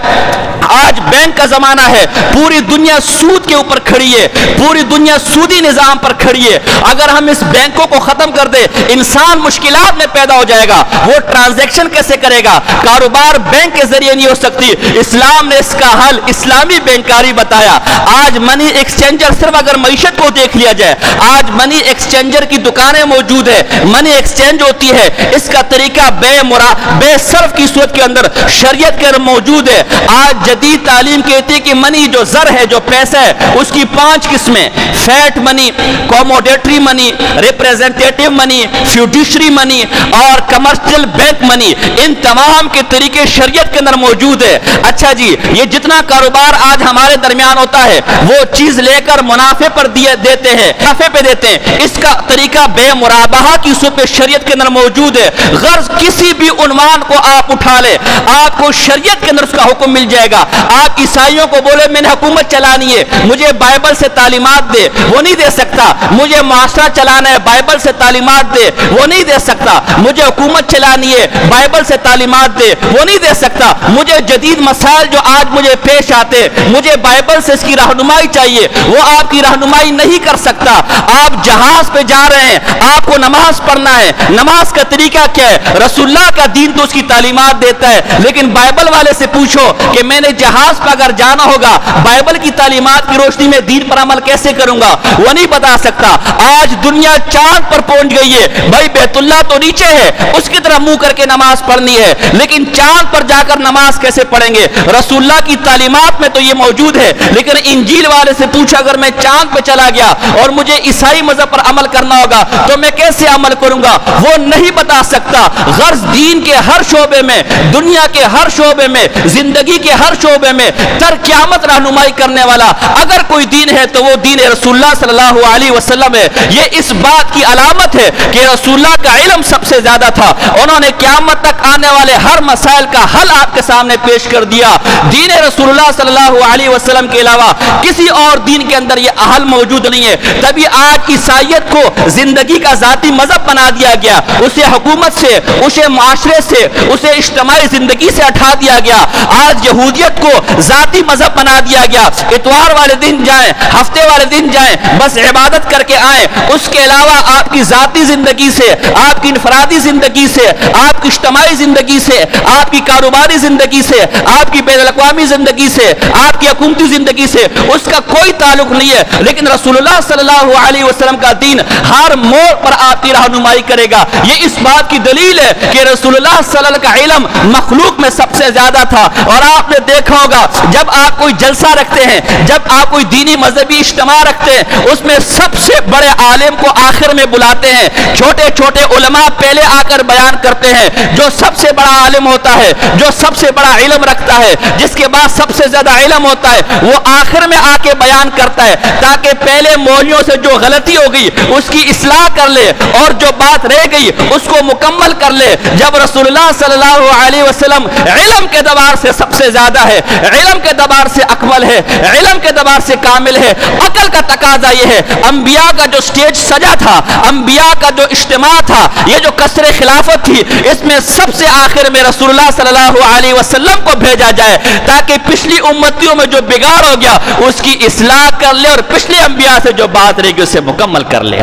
آج بینک کا زمانہ ہے، پوری دنیا سود کے اوپر کھڑی ہے، پوری دنیا سودی نظام پر کھڑی ہے۔ اگر ہم اس بینکوں کو ختم کر دیں انسان مشکلات میں پیدا ہو جائے گا، وہ ٹرانزیکشن کیسے کرے گا، کاروبار بینک کے ذریعے نہیں ہو سکتی۔ اسلام نے اس کا حل اسلامی بینکاری بتایا۔ آج منی ایکسچینجر صرف اگر معیشت کو دیکھ لیا جائے، آج منی ایکسچینجر کی دکانیں موجود ہے، منی ایکسچینج ہوتی ہے، اس کا طریقہ بے صرف کی صورت کے اندر شریعت کے اندر موجود ہے۔ آج جدید تعلیم کہتی ہے کہ منی جو زر ہے، جو پیسہ ہے، اس کی 5 قسمیں، فیٹ منی، کوموڈیٹری منی، ریپریزنٹیٹیو منی، فیوڈیشری منی اور کمرشل بینک منی، ان تمام کے طریقے شریعت کے اندر موجود ہے۔ اچھا جی، یہ جتنا کاروبار آج ہمارے درمیان ہوتا ہے وہ چیز لے کر منافع پر دیتے ہیں، منافع پہ دیتے ہیں، اس کا طریقہ بے مرابحہ کی صورت پہ شریعت کے اندر موجود ہے۔ غرض کسی بھی عنوان کو آپ اٹھا لے، آپ کو شریعت کے اندر اس کا حکم مل جائے گا. آپ عیسائیوں کو بولے میں نے حکومت چلانی ہے, مجھے بائبل سے تعلیمات دے, وہ نہیں دے سکتا. مجھے معاشرہ چلانا ہے, بائبل سے تعلیمات دے, وہ نہیں دے سکتا. مجھے حکومت چلانی ہے, بائبل سے تعلیمات دے, وہ نہیں دے سکتا. مجھے جدید مسائل جو آج مجھے پیش آتے, مجھے بائبل سے اس کی رہنمائی چاہیے, وہ آپ کی رہنمائی نہیں کر سکتا. آپ جہاز پہ جا رہے ہیں, آپ کو نماز پڑھنا ہے, نماز کا طریقہ کیا ہے؟ رسول اللہ کا دین تو اس کی تعلیمات دیتا ہے, لیکن بائبل والے سے پوچھو کہ میں نے جہاز پہ اگر جانا ہوگا, بائبل کی تعلیمات کی روشنی میں دین پر عمل کیسے کروں گا؟ وہ نہیں بتا سکتا. آج دنیا چاند پر پہنچ گئی ہے, بھائی بیت اللہ تو نیچے ہے, اس کی طرح منہ کر کے نماز پڑھنی ہے, لیکن چاند پر جا کر نماز کیسے پڑھیں گے؟ رسول اللہ کی تعلیمات میں تو یہ موجود ہے, لیکن انجیل والے سے پوچھا اگر میں چاند پہ چلا گیا اور مجھے عیسائی مذہب پر عمل کرنا ہوگا تو میں کیسے عمل کروں گا؟ وہ نہیں بتا سکتا. غرض دین کے ہر شعبے میں, دنیا کے ہر شعبے میں, زندگی کے ہر شعبے میں تر قیامت رہنمائی کرنے والا اگر کوئی دین ہے تو وہ دین رسول اللہ صلی اللہ علیہ وسلم ہے. یہ اس بات کی علامت ہے کہ رسول اللہ کا علم سب سے زیادہ تھا, انہوں نے قیامت تک آنے والے ہر مسائل کا حل آپ کے سامنے پیش کر دیا. دین رسول اللہ صلی اللہ علیہ وسلم کے علاوہ کسی اور دین کے اندر یہ حل موجود نہیں ہے. تبھی آج عیسائیت کو زندگی کا ذاتی مذہب بنا دیا گیا, اسے حکومت سے, اسے معاشرے سے, اسے اجتماعی زندگی سے ہٹا دیا گیا. آج یہودیت کو ذاتی مذہب بنا دیا گیا. اتوار والے دن جائیں, ہفتے والے دن جائیں, بس عبادت کر کے آئیں, اس کے علاوہ آپ کی ذاتی زندگی سے, آپ کی انفرادی زندگی سے, آپ کی اجتماعی زندگی سے, آپ کی کاروباری زندگی سے, آپ کی بین الاقوامی زندگی سے, آپ کی حکومتی زندگی سے اس کا کوئی تعلق نہیں ہے. لیکن رسول اللہ صلی اللہ علیہ وسلم کا دین ہر موڑ پر آپ کی رہنمائی کرے گا. یہ اس بات کی دلیل ہے کہ رسول اللہ صلی اللہ علیہ وسلم کا علم مخلوق میں سب سے زیادہ تھا. اور آپ نے دیکھا ہوگا جب آپ کوئی جلسہ رکھتے ہیں, جب آپ کوئی دینی مذہبی اجتماع رکھتے ہیں, اس میں سب سے بڑے عالم کو آخر میں بلاتے ہیں, چھوٹے چھوٹے علماء پہلے آ کر بیان کرتے ہیں. جو سب سے بڑا عالم ہوتا ہے, جو سب سے بڑا علم رکھتا ہے, جس کے بعد سب سے زیادہ علم ہوتا ہے, وہ آخر میں آ کے بیان کرتا ہے تاکہ پہلے مولویوں سے جو غلطی ہو گئی اس کی اصلاح کر لے اور جو بات رہ گئی اس کو مکمل کر لے. جب رسول اللہ صلی اللہ علیہ وسلم علم کے اعتبار سے سب سے زیادہ ہے, علم کے اعتبار سے اکمل ہے, علم کے اعتبار سے کامل ہے, عقل کا تقاضا یہ ہے. انبیاء کا جو سٹیج سجا تھا, انبیاء کا جو اجتماع تھا, یہ جو قصر خلافت تھی, اس میں سب سے آخر میں رسول اللہ صلی اللہ علیہ وسلم کو بھیجا جائے تاکہ پچھلی امتیوں میں جو بگاڑ ہو گیا اس کی اصلاح کر لے اور پچھلے انبیاء سے جو بات رہے گی اسے مکمل کر لے.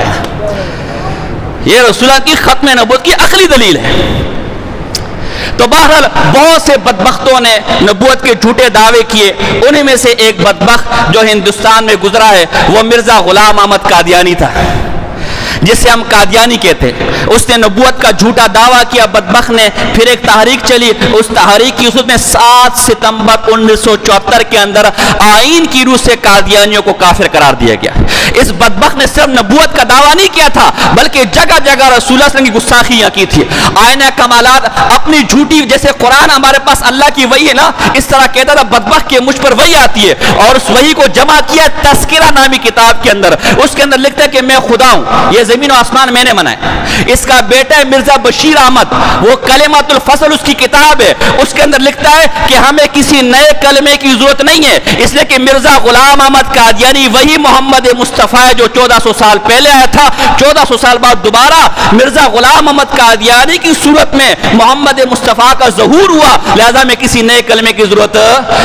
یہ رسول اللہ کی ختم نبوت کی عقلی دلیل ہے. تو بہرحال بہت سے بدبختوں نے نبوت کے جھوٹے دعوے کیے. انہی میں سے ایک بدبخت جو ہندوستان میں گزرا ہے وہ مرزا غلام احمد قادیانی تھا, جسے ہم قادیانی کہتے ہیں. اس نے نبوت کا جھوٹا دعویٰ کیا بدبخت نے. پھر ایک تحریک چلی, اس تحریک کی اس میں 7 ستمبر 1974 کے اندر آئین کی روح سے قادیانیوں کو کافر قرار دیا گیا. اس بدبخت نے صرف نبوت کا دعویٰ نہیں کیا تھا بلکہ جگہ جگہ رسول اللہ صلی اللہ علیہ وسلم کی گستاخیاں کی تھی. آئینہ کمالات اپنی جھوٹی, جیسے قرآن ہمارے پاس اللہ کی وحی ہے نا, اس طرح کہتا تھا بدبخت کہ مجھ پر وحی آتی ہے, اور اس وحی کو جمع کیا تذکرہ نامی کتاب کے اندر. اس کے اندر لکھتا ہے کہ میں خدا ہوں, یہ زمین و آسمان میں نے بنائے. اس کا بیٹا ہے مرزا بشیر احمد, وہ کلمۃ الفصل اس کی کتاب ہے, اس کے اندر لکھتا ہے کہ ہمیں کسی نئے کلمے کی ضرورت نہیں ہے, اس لیے کہ مرزا غلام احمد قادیانی وہی محمد مصطفیٰ ہے جو 1400 سال پہلے آیا تھا. 1400 سال بعد دوبارہ مرزا غلام احمد قادیانی کی صورت میں محمد مصطفیٰ کا ظہور ہوا, لہذا میں کسی نئے کلمے کی ضرورت.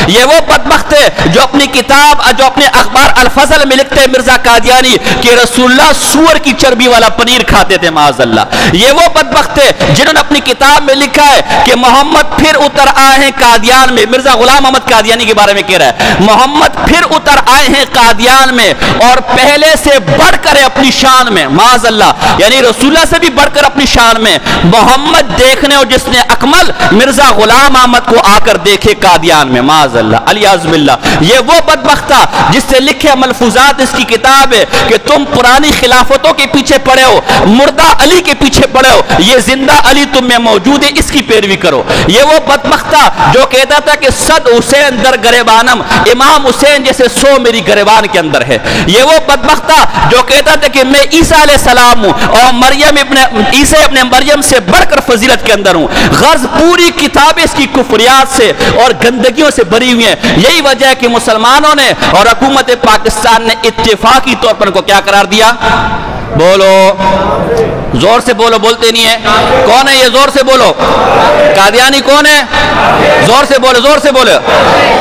یہ وہ بدبخت ہے جو اپنی کتاب, جو اپنے اخبار الفضل میں لکھتے ہیں مرزا قادیانی کہ رسول اللہ سور کی چربی والا پنیر کھاتے تھے معاذ اللہ. یہ وہ بدبخت ہے جنہوں نے اپنی کتاب میں لکھا ہے کہ محمد پھر اتر آئے ہیں قادیان میں. مرزا غلام احمد قادیانی کے بارے میں کہہ رہا ہے محمد پھر اتر آئے ہیں قادیان میں اور پہلے سے بڑھ کر اپنی شان میں معاذ اللہ, یعنی رسول اللہ سے بھی بڑھ کر اپنی شان میں. محمد دیکھنے اور جس نے اکمل مرزا غلام احمد کو آ کر دیکھے قادیان میں معاذ اللہ علیہ باللہ. یہ وہ بدبخت تھا جس سے لکھے ملفوظات اس کی کتاب ہے کہ تم پرانی خلافتوں کے پیچھے پڑے ہو, مردہ علی علی کے پیچھے پڑے ہو، یہ زندہ علی تم میں موجود ہے، اس کی پیروی کرو۔ یہ وہ بدبخت تھا جو کہتا تھا کہ 100 حسین در گریبانم، امام حسین جیسے 100 میری گریبان کے اندر ہے۔ یہ وہ بدبخت تھا جو کہتا تھا کہ میں عیسیٰ علیہ السلام ہوں اور عیسیٰ ابن مریم سے بڑھ کر فضیلت کے اندر ہوں۔ غرض پوری کتاب اس کی کفریات سے اور گندگیوں سے بری ہوئی ہیں۔ یہی وجہ ہے کہ مسلمانوں نے اور حکومت پاکستان نے اتفاقی طور پر ان کو کیا قرار دیا؟ بولو زور سے بولو، بولتے نہیں ہے۔ کون ہے یہ؟ زور سے بولو۔ قادیانی کون ہے؟ زور سے بولو، زور سے بولو۔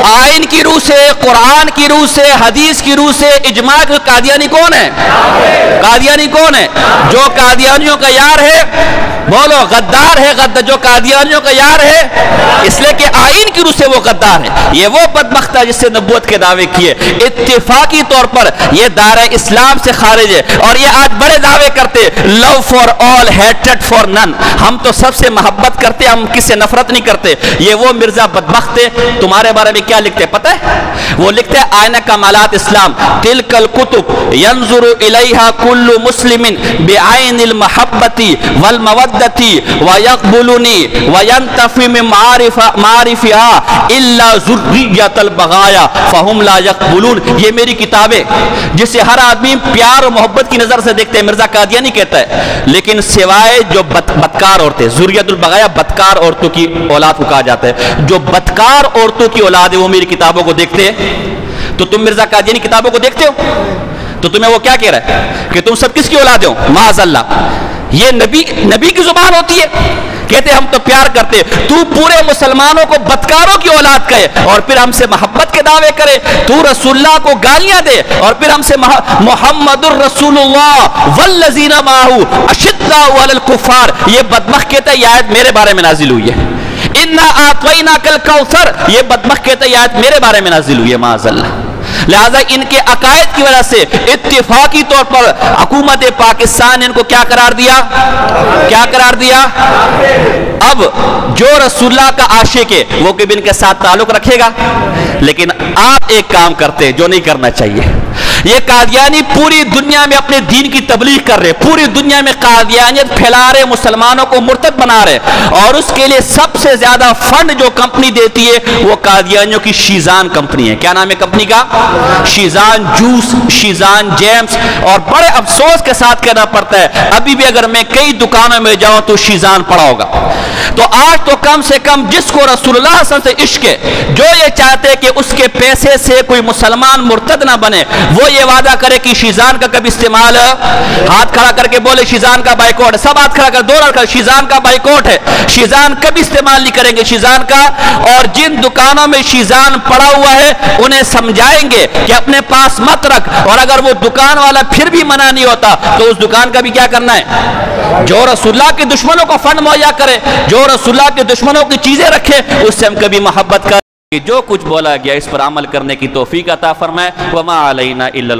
آئین کی روح سے، قرآن کی روح سے، حدیث کی روح سے اجماع۔ قادیانی کون ہے؟ قادیانی کون ہے؟ جو قادیانیوں کا یار ہے، بولو غدار ہے۔ جو قادیانیوں کا یار ہے، اس لیے کہ آئین کی روح سے وہ غدار ہے۔ یہ وہ بدبخت ہے جس سے نبوت کے دعوے کیے، اتفاقی طور پر یہ دائرہ اسلام سے خارج ہے۔ اور یہ آج بڑے دعوے کرتے، لو فار آل ہیٹڈ فار نن، ہم تو سب سے محبت کرتے، ہم کس سے نفرت نہیں کرتے۔ یہ وہ مرزا بدبخت ہے۔ تمہارے بارے میں کیا لکھتے پتہ ہے؟ وہ لکھتے ہیں آئینہ کمالات اسلام، تلک الکتب ینظر الیہا کل مسلم بعین المحبت والمودت ویقبلنی وینتفی من معارفها الا ذریۃ البغایا فہم لا یقبلون۔ یہ میری کتابیں جسے ہر آدمی پیار اور محبت کی نظر سے دیکھتے ہیں، مرزا قادیانی کہتا ہے، لیکن سوائے جو بدکار عورتیں، ذریۃ البغایا بدکار عورتوں کی اولاد کو کہا جاتا ہے، جو بدکار عورتوں کی اولاد ہے وہ میری کتابوں کو دیکھتے ہیں۔ تو تم مرزا قادیانی کتابوں کو دیکھتے ہو تو تمہیں وہ کیا کہہ رہا ہے کہ تم سب کس کی اولاد ہو؟ معاذ اللہ۔ یہ نبی کی زبان ہوتی ہے؟ کہتے ہم تو پیار کرتے، تو پورے مسلمانوں کو بدکاروں کی اولاد کہے اور پھر ہم سے محبت کے دعوے کرے، تو رسول اللہ کو گالیاں دے اور پھر ہم سے محمد الرسول اللہ والذین معہ اشداء علی الکفار۔ یہ بدبخت کہتا ہے یہ آیت میرے بارے میں نازل ہوئی ہے۔ انا اعطیناک الکوثر، یہ بدبخت کہتا ہے یہ آیت میرے بارے میں نازل ہوئی ہے، معاذ اللہ۔ لہذا ان کے عقائد کی وجہ سے اتفاقی طور پر حکومت پاکستان نے ان کو کیا قرار دیا؟ کیا قرار دیا؟ اب جو رسول اللہ کا عاشق ہے وہ کبھی ان کے ساتھ تعلق رکھے گا، لیکن آپ ایک کام کرتے جو نہیں کرنا چاہیے۔ یہ قادیانی پوری دنیا میں اپنے دین کی تبلیغ کر رہے، پوری دنیا میں قادیانیت پھیلا رہے، مسلمانوں کو مرتد بنا رہے، اور اس کے لیے سب سے زیادہ فنڈ جو کمپنی دیتی ہے وہ قادیانیوں کی شیزان کمپنی ہے۔ کیا نام ہے کمپنی کا؟ Shizan juice, Shizan James. اور بڑے افسوس کے ساتھ کہنا پڑتا ہے ابھی بھی اگر میں کئی دکانوں میں جاؤں تو شیزان پڑا ہوگا۔ تو آج تو کم سے کم جس کو رسول اللہ صلی اللہ علیہ وسلم سے عشق ہے، جو یہ چاہتے کہ اس کے پیسے سے کوئی مسلمان مرتد نہ بنے، وہ یہ وعدہ کرے کہ شیزان کا کبھی استعمال، ہاتھ کھڑا کر کے بولے شیزان کا بائیکاٹ، سب ہاتھ کھڑا کر، دو لڑکا، شیزان کا بائیکاٹ ہے، شیزان کبھی استعمال نہیں کریں گے شیزان کا۔ اور جن دکانوں میں شیزان پڑا ہوا ہے انہیں سمجھائیں گے کہ اپنے پاس مت رکھ، اور اگر وہ دکان والا پھر بھی منع نہیں ہوتا تو اس دکان کا بھی کیا کرنا ہے؟ جو رسول اللہ کے دشمنوں کو فنڈ مہیا کرے، جو رسول اللہ کے دشمنوں کی چیزیں رکھے، اس سے ہم کبھی محبت کریں۔ جو کچھ بولا گیا اس پر عمل کرنے کی توفیق عطا فرمائے۔ وما علینا الا